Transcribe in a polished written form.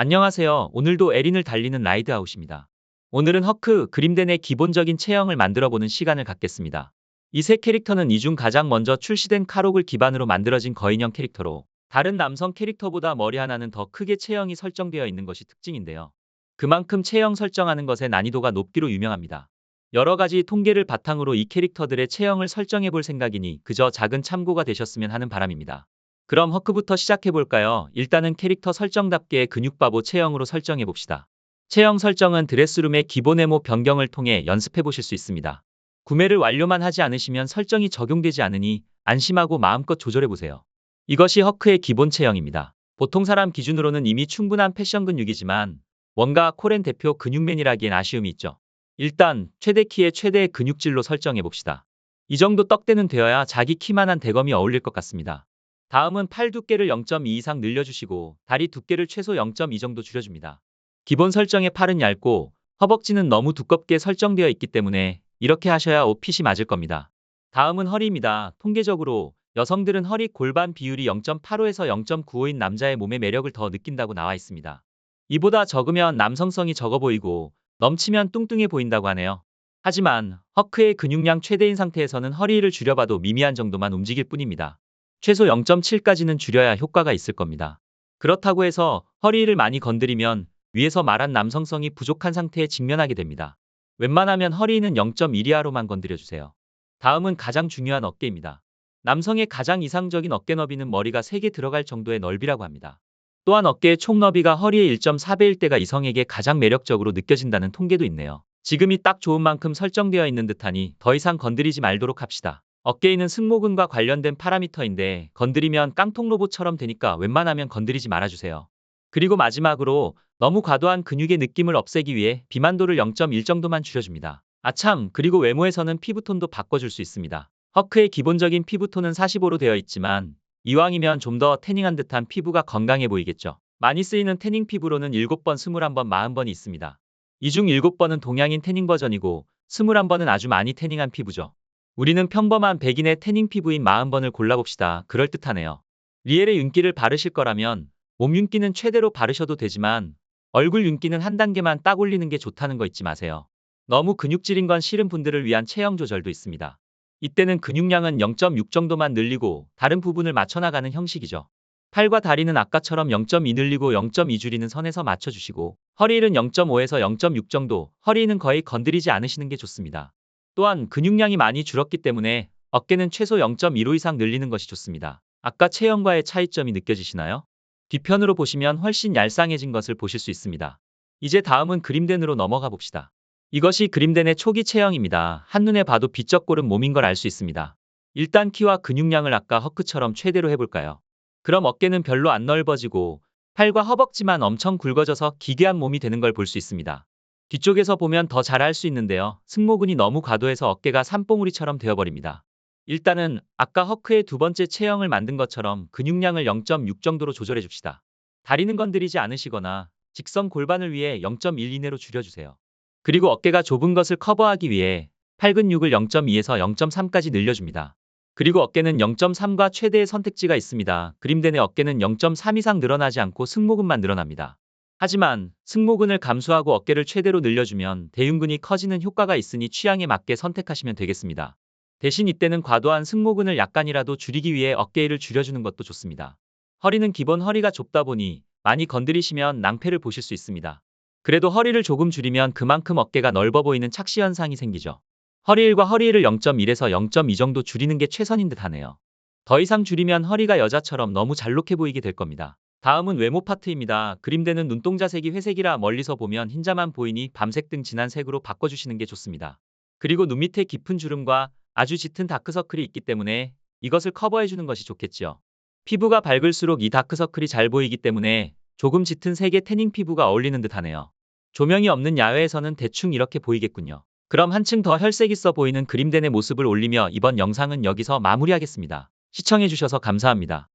안녕하세요. 오늘도 에린을 달리는 라이드아웃입니다. 오늘은 허크, 그림덴의 기본적인 체형을 만들어보는 시간을 갖겠습니다. 이 세 캐릭터는 이 중 가장 먼저 출시된 카록을 기반으로 만들어진 거인형 캐릭터로 다른 남성 캐릭터보다 머리 하나는 더 크게 체형이 설정되어 있는 것이 특징인데요. 그만큼 체형 설정하는 것의 난이도가 높기로 유명합니다. 여러 가지 통계를 바탕으로 이 캐릭터들의 체형을 설정해 볼 생각이니 그저 작은 참고가 되셨으면 하는 바람입니다. 그럼 허크부터 시작해볼까요? 일단은 캐릭터 설정답게 근육바보 체형으로 설정해봅시다. 체형 설정은 드레스룸의 기본 외모 변경을 통해 연습해보실 수 있습니다. 구매를 완료만 하지 않으시면 설정이 적용되지 않으니 안심하고 마음껏 조절해보세요. 이것이 허크의 기본 체형입니다. 보통 사람 기준으로는 이미 충분한 패션 근육이지만 뭔가 코렌 대표 근육맨이라기엔 아쉬움이 있죠. 일단 최대 키의 최대 근육질로 설정해봅시다. 이 정도 떡대는 되어야 자기 키만한 대검이 어울릴 것 같습니다. 다음은 팔 두께를 0.2 이상 늘려주시고 다리 두께를 최소 0.2 정도 줄여줍니다. 기본 설정의 팔은 얇고 허벅지는 너무 두껍게 설정되어 있기 때문에 이렇게 하셔야 옷핏이 맞을 겁니다. 다음은 허리입니다. 통계적으로 여성들은 허리 골반 비율이 0.85에서 0.95인 남자의 몸의 매력을 더 느낀다고 나와 있습니다. 이보다 적으면 남성성이 적어 보이고 넘치면 뚱뚱해 보인다고 하네요. 하지만 허크의 근육량 최대인 상태에서는 허리를 줄여봐도 미미한 정도만 움직일 뿐입니다. 최소 0.7까지는 줄여야 효과가 있을 겁니다. 그렇다고 해서 허리를 많이 건드리면 위에서 말한 남성성이 부족한 상태에 직면하게 됩니다. 웬만하면 허리는 0.1 이하로만 건드려주세요. 다음은 가장 중요한 어깨입니다. 남성의 가장 이상적인 어깨 너비는 머리가 3개 들어갈 정도의 넓이라고 합니다. 또한 어깨의 총 너비가 허리의 1.4배일 때가 이성에게 가장 매력적으로 느껴진다는 통계도 있네요. 지금이 딱 좋은 만큼 설정되어 있는 듯하니 더 이상 건드리지 말도록 합시다. 어깨에는 승모근과 관련된 파라미터인데 건드리면 깡통 로봇처럼 되니까 웬만하면 건드리지 말아주세요. 그리고 마지막으로 너무 과도한 근육의 느낌을 없애기 위해 비만도를 0.1 정도만 줄여줍니다. 아참, 그리고 외모에서는 피부톤도 바꿔줄 수 있습니다. 허크의 기본적인 피부톤은 45로 되어 있지만 이왕이면 좀 더 태닝한 듯한 피부가 건강해 보이겠죠. 많이 쓰이는 태닝 피부로는 7번, 21번, 40번이 있습니다. 이 중 7번은 동양인 태닝 버전이고 21번은 아주 많이 태닝한 피부죠. 우리는 평범한 백인의 태닝 피부인 40번을 골라봅시다. 그럴듯하네요. 리엘의 윤기를 바르실 거라면 몸 윤기는 최대로 바르셔도 되지만 얼굴 윤기는 한 단계만 딱 올리는 게 좋다는 거 잊지 마세요. 너무 근육질인 건 싫은 분들을 위한 체형 조절도 있습니다. 이때는 근육량은 0.6 정도만 늘리고 다른 부분을 맞춰나가는 형식이죠. 팔과 다리는 아까처럼 0.2 늘리고 0.2 줄이는 선에서 맞춰주시고 허리는 0.5에서 0.6 정도, 허리는 거의 건드리지 않으시는 게 좋습니다. 또한 근육량이 많이 줄었기 때문에 어깨는 최소 0.15 이상 늘리는 것이 좋습니다. 아까 체형과의 차이점이 느껴지시나요? 뒤편으로 보시면 훨씬 얄쌍해진 것을 보실 수 있습니다. 이제 다음은 그림덴으로 넘어가 봅시다. 이것이 그림덴의 초기 체형입니다. 한눈에 봐도 비쩍고른 몸인 걸 알 수 있습니다. 일단 키와 근육량을 아까 허크처럼 최대로 해볼까요? 그럼 어깨는 별로 안 넓어지고 팔과 허벅지만 엄청 굵어져서 기괴한 몸이 되는 걸 볼 수 있습니다. 뒤쪽에서 보면 더 잘 알 수 있는데요. 승모근이 너무 과도해서 어깨가 산봉우리처럼 되어버립니다. 일단은 아까 허크의 두 번째 체형을 만든 것처럼 근육량을 0.6 정도로 조절해 줍시다. 다리는 건드리지 않으시거나 직선 골반을 위해 0.1 이내로 줄여주세요. 그리고 어깨가 좁은 것을 커버하기 위해 팔 근육을 0.2에서 0.3까지 늘려줍니다. 그리고 어깨는 0.3과 최대의 선택지가 있습니다. 그림덴의 어깨는 0.3 이상 늘어나지 않고 승모근만 늘어납니다. 하지만 승모근을 감수하고 어깨를 최대로 늘려주면 대흉근이 커지는 효과가 있으니 취향에 맞게 선택하시면 되겠습니다. 대신 이때는 과도한 승모근을 약간이라도 줄이기 위해 어깨를 줄여주는 것도 좋습니다. 허리는 기본 허리가 좁다 보니 많이 건드리시면 낭패를 보실 수 있습니다. 그래도 허리를 조금 줄이면 그만큼 어깨가 넓어 보이는 착시 현상이 생기죠. 허리 1과 허리 1을 0.1에서 0.2 정도 줄이는 게 최선인 듯 하네요. 더 이상 줄이면 허리가 여자처럼 너무 잘록해 보이게 될 겁니다. 다음은 외모 파트입니다. 그림되는 눈동자색이 회색이라 멀리서 보면 흰자만 보이니 밤색 등 진한 색으로 바꿔주시는 게 좋습니다. 그리고 눈 밑에 깊은 주름과 아주 짙은 다크서클이 있기 때문에 이것을 커버해주는 것이 좋겠지요. 피부가 밝을수록 이 다크서클이 잘 보이기 때문에 조금 짙은 색의 태닝 피부가 어울리는 듯 하네요. 조명이 없는 야외에서는 대충 이렇게 보이겠군요. 그럼 한층 더 혈색 있어 보이는 그림덴의 모습을 올리며 이번 영상은 여기서 마무리하겠습니다. 시청해주셔서 감사합니다.